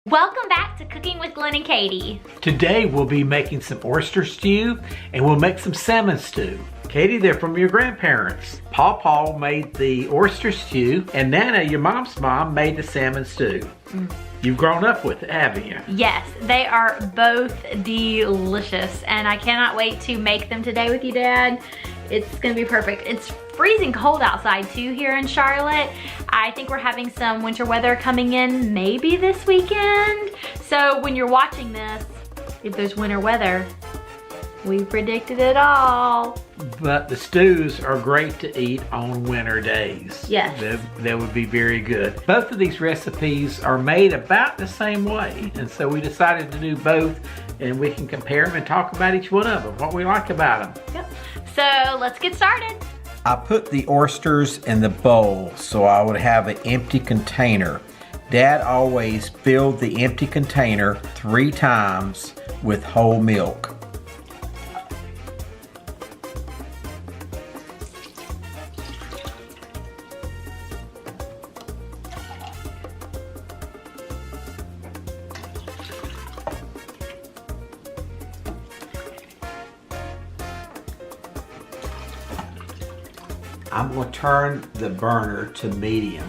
Welcome back to Cooking with Glenn and Katie. Today we'll be making some oyster stew and we'll make some salmon stew. Katie, they're from your grandparents. Paw made the oyster stew and Nana, your mom's mom, made the salmon stew. You've grown up with it, haven't you? Yes, they are both delicious and I cannot wait to make them today with you, Dad. It's gonna be perfect. It's freezing cold outside too here in Charlotte. I think we're having some winter weather coming in maybe this weekend. So when you're watching this, if there's winter weather, we predicted it all. But the stews are great to eat on winter days. Yes. They would be very good. Both of these recipes are made about the same way. And so we decided to do both and we can compare them and talk about each one of them, what we like about them. Yep. So let's get started. I put the oysters in the bowl so I would have an empty container. Dad always filled the empty container 3 times with whole milk. I'm going to turn the burner to medium.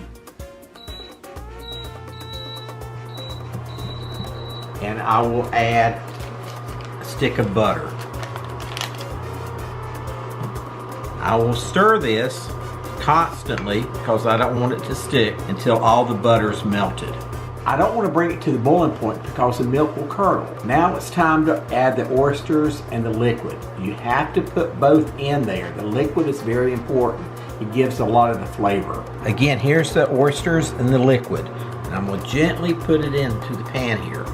And I will add a stick of butter. I will stir this constantly because I don't want it to stick until all the butter is melted. I don't want to bring it to the boiling point because the milk will curdle. Now it's time to add the oysters and the liquid. You have to put both in there. The liquid is very important. It gives a lot of the flavor. Again, here's the oysters and the liquid. And I'm going to gently put it into the pan here.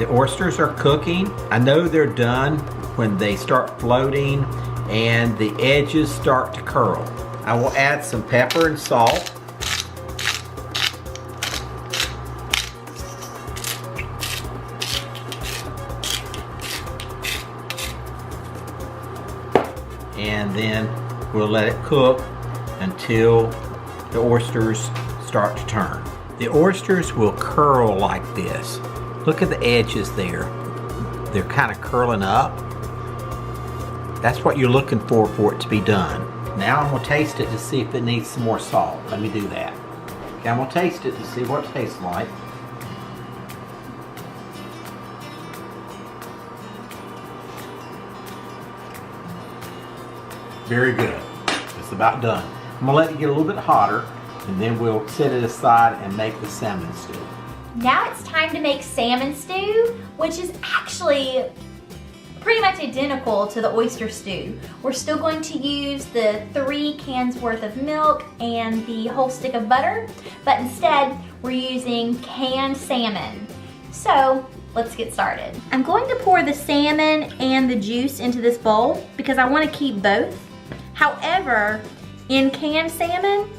The oysters are cooking. I know they're done when they start floating and the edges start to curl. I will add some pepper and salt. And then we'll let it cook until the oysters start to turn. The oysters will curl like this. Look at the edges there. They're kind of curling up. That's what you're looking for it to be done. Now I'm going to taste it to see if it needs some more salt. Let me do that. Okay, I'm going to taste it to see what it tastes like. Very good. It's about done. I'm going to let it get a little bit hotter and then we'll set it aside and make the salmon stew. Now it's time to make salmon stew, which is actually pretty much identical to the oyster stew. We're still going to use the 3 cans worth of milk and the whole stick of butter, but instead we're using canned salmon. So let's get started. I'm going to pour the salmon and the juice into this bowl because I want to keep both. However, in canned salmon,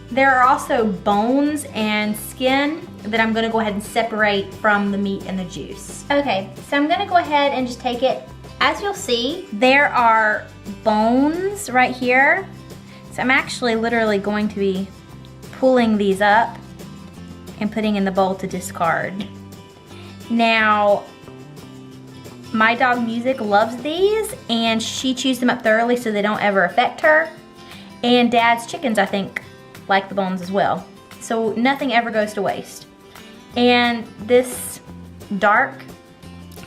there are also bones and skin that I'm gonna go ahead and separate from the meat and the juice. Okay, so I'm gonna go ahead and just take it. As you'll see, there are bones right here. So I'm actually literally going to be pulling these up and putting in the bowl to discard. Now, my dog Music loves these and she chews them up thoroughly so they don't ever affect her. And Dad's chickens, I think, like the bones as well. So nothing ever goes to waste. And this dark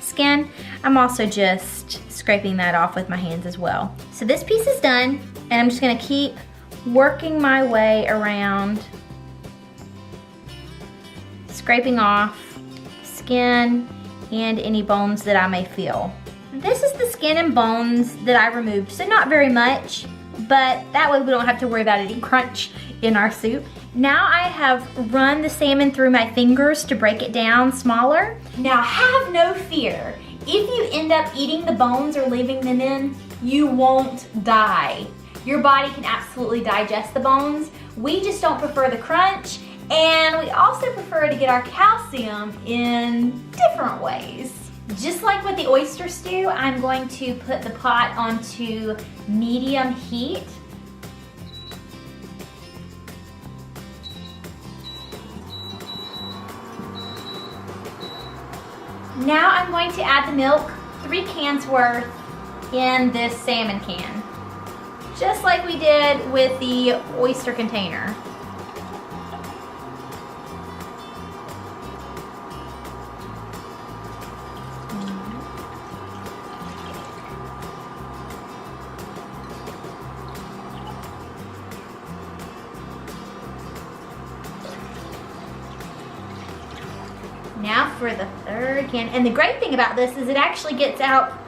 skin, I'm also just scraping that off with my hands as well. So this piece is done and I'm just gonna keep working my way around, scraping off skin and any bones that I may feel. This is the skin and bones that I removed, so not very much, but that way we don't have to worry about any crunch in our soup. Now I have run the salmon through my fingers to break it down smaller. Now have no fear. If you end up eating the bones or leaving them in, you won't die. Your body can absolutely digest the bones. We just don't prefer the crunch, and we also prefer to get our calcium in different ways. Just like with the oyster stew, I'm going to put the pot onto medium heat. Now I'm going to add the milk, 3 cans worth, in this salmon can. Just like we did with the oyster container. Now for the 3rd can. And the great thing about this is it actually gets out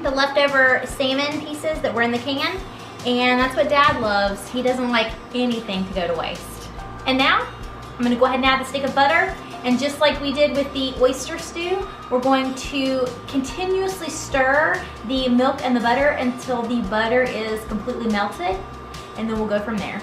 the leftover salmon pieces that were in the can. And that's what Dad loves. He doesn't like anything to go to waste. And now I'm gonna go ahead and add the stick of butter. And just like we did with the oyster stew, we're going to continuously stir the milk and the butter until the butter is completely melted. And then we'll go from there.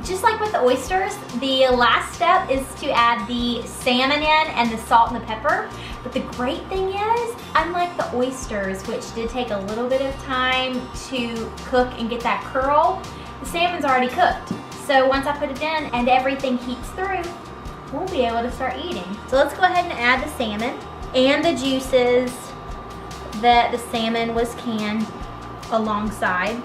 Just like with the oysters, the last step is to add the salmon in and the salt and the pepper. But the great thing is, unlike the oysters, which did take a little bit of time to cook and get that curl, the salmon's already cooked. So once I put it in and everything heats through, we'll be able to start eating. So let's go ahead and add the salmon and the juices that the salmon was canned alongside.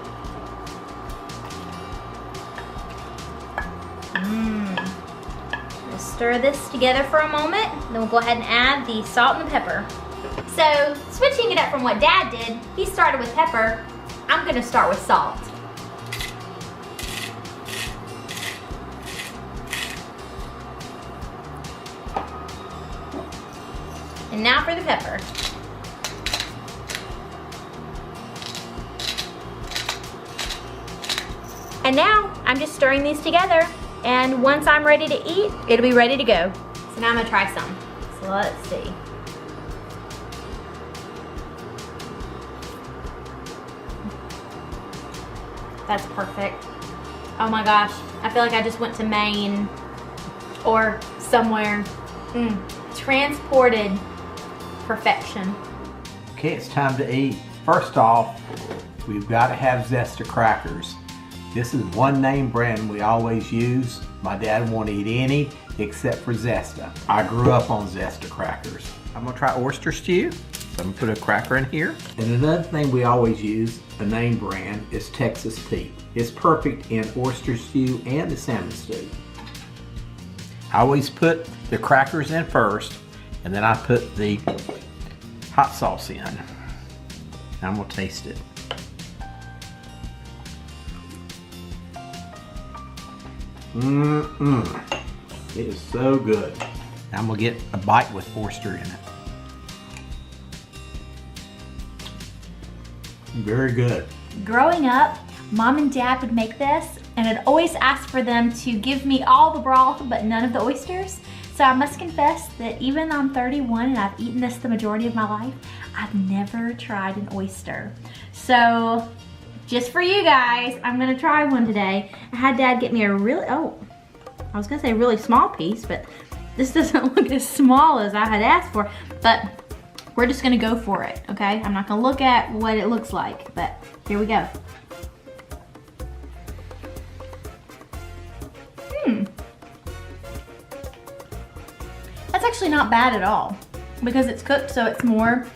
Stir this together for a moment, then we'll go ahead and add the salt and the pepper. So, switching it up from what Dad did, he started with pepper. I'm gonna start with salt. And now for the pepper. And now, I'm just stirring these together. And once I'm ready to eat, it'll be ready to go. So now I'm gonna try some. So let's see. That's perfect. Oh my gosh, I feel like I just went to Maine or somewhere. Transported perfection. Okay, it's time to eat. First off, we've got to have Zesta crackers. This is one name brand we always use. My dad won't eat any except for Zesta. I grew up on Zesta crackers. I'm gonna try oyster stew. So I'm gonna put a cracker in here. And another thing we always use, a name brand, is Texas Pete. It's perfect in oyster stew and the salmon stew. I always put the crackers in first, and then I put the hot sauce in. Now I'm gonna taste it. It is so good. Now I'm gonna get a bite with oyster in it. Very good. Growing up, Mom and Dad would make this, and I'd always ask for them to give me all the broth but none of the oysters. So I must confess that even though I'm 31 and I've eaten this the majority of my life, I've never tried an oyster. So just for you guys, I'm gonna try one today. I had Dad get me a really, I was gonna say a really small piece, but this doesn't look as small as I had asked for, but we're just gonna go for it, okay? I'm not gonna look at what it looks like, but here we go. That's actually not bad at all because it's cooked, so it's more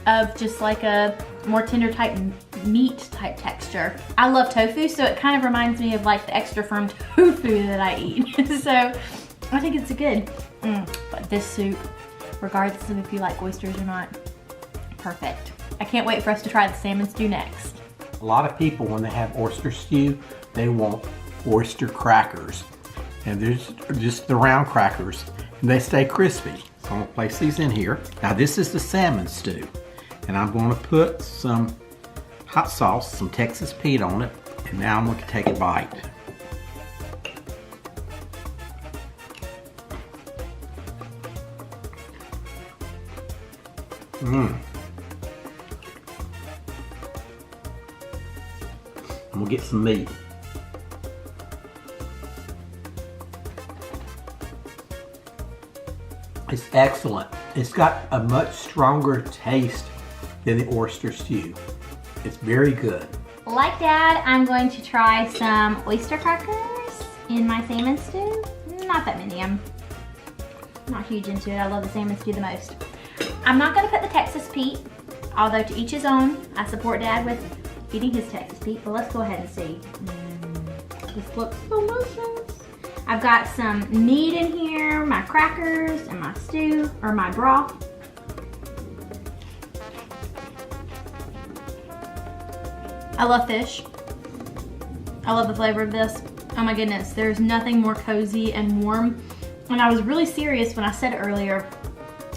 of just like a more tender type meat type texture. I love tofu, so it kind of reminds me of like the extra firm tofu that I eat. So I think it's good. But this soup, regardless of if you like oysters or not, perfect. I can't wait for us to try the salmon stew next. A lot of people, when they have oyster stew, they want oyster crackers. And there's just the round crackers, and they stay crispy. So I'm gonna place these in here. Now this is the salmon stew. And I'm gonna put some hot sauce, some Texas Pete on it, and now I'm gonna take a bite. I'm gonna get some meat. It's excellent. It's got a much stronger taste than the oyster stew. It's very good. Like Dad, I'm going to try some oyster crackers in my salmon stew. not that many. I'm not huge into it. I love the salmon stew the most. I'm not gonna put the Texas Pete, although to each his own. I support Dad with eating his Texas Pete, but let's go ahead and see. This looks delicious. I've got some meat in here, my crackers, and my stew, or my broth. I love fish. I love the flavor of this. Oh my goodness, there's nothing more cozy and warm. And I was really serious when I said earlier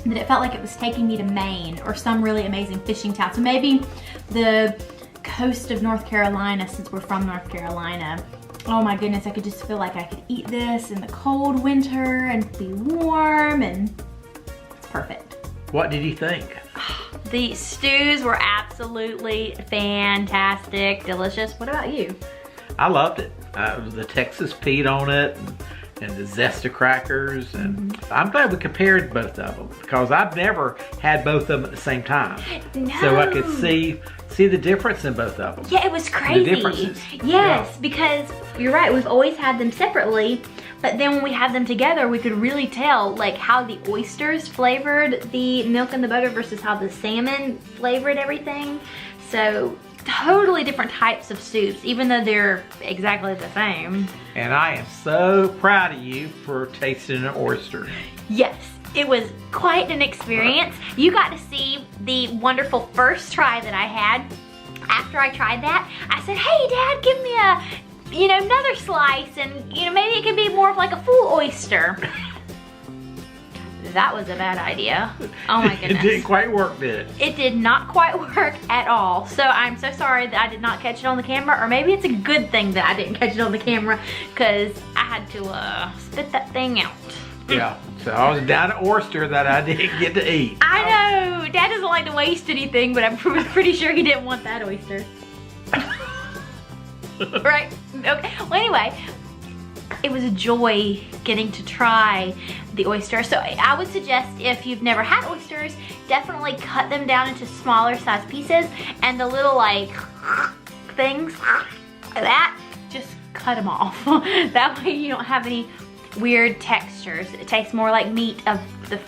that it felt like it was taking me to Maine or some really amazing fishing town. So maybe the coast of North Carolina, since we're from North Carolina. Oh my goodness, I could just feel like I could eat this in the cold winter and be warm, and it's perfect. What did you think? The stews were absolutely fantastic, delicious. What about you? I loved it. The Texas Pete on it, and the Zesta crackers, and I'm glad we compared both of them because I've never had both of them at the same time. No. So I could see the difference in both of them. Yeah, it was crazy. The differences. Yes, Yeah. because you're right, we've always had them separately, but then when we had them together, we could really tell like how the oysters flavored the milk and the butter versus how the salmon flavored everything. So totally different types of soups, even though they're exactly the same. And I am so proud of you for tasting an oyster. Yes, it was quite an experience. You got to see the wonderful first try that I had. After I tried that, I said, hey Dad, give me another slice, and maybe it could be more of like a full oyster. That was a bad idea. Oh my goodness. It didn't quite work, did it? It did not quite work at all. So I'm so sorry that I did not catch it on the camera, or maybe it's a good thing that I didn't catch it on the camera because I had to spit that thing out. Yeah, so I was down at oyster that I didn't get to eat. I know, Dad doesn't like to waste anything, but I'm pretty sure he didn't want that oyster. Right, okay, well anyway, it was a joy getting to try the oyster. So I would suggest if you've never had oysters, definitely cut them down into smaller size pieces, and the little like things like that, just cut them off. That way you don't have any weird textures. It tastes more like meat of the...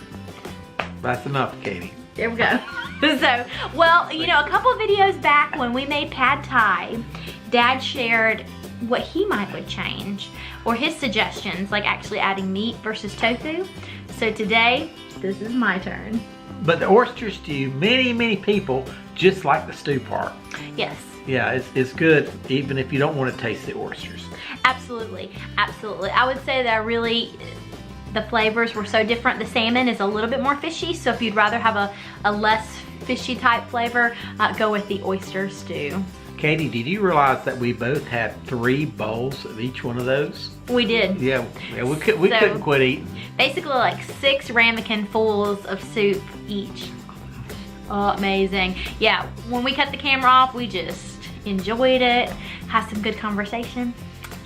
That's enough, Katie. There we go. So, well, a couple of videos back when we made pad thai, Dad shared what he would change, or his suggestions, like actually adding meat versus tofu. So today, this is my turn. But the oyster stew, many people just like the stew part. Yes. Yeah, it's good even if you don't want to taste the oysters. Absolutely, absolutely. I would say that the flavors were so different. The salmon is a little bit more fishy, so if you'd rather have a less fishy type flavor, go with the oyster stew. Katie, did you realize that we both had 3 bowls of each one of those? We did. Yeah, we couldn't quit eating. Basically like 6 ramekin fulls of soup each. Oh, amazing. Yeah, when we cut the camera off, we just enjoyed it, had some good conversation.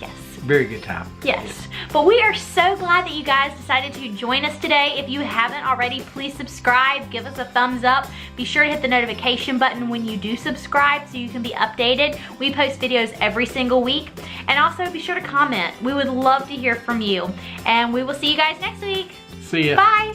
Yes. Very good time. Yes. But we are so glad that you guys decided to join us today. If you haven't already, please subscribe, give us a thumbs up. Be sure to hit the notification button when you do subscribe so you can be updated. We post videos every single week. And also be sure to comment. We would love to hear from you. And we will see you guys next week. See ya. Bye.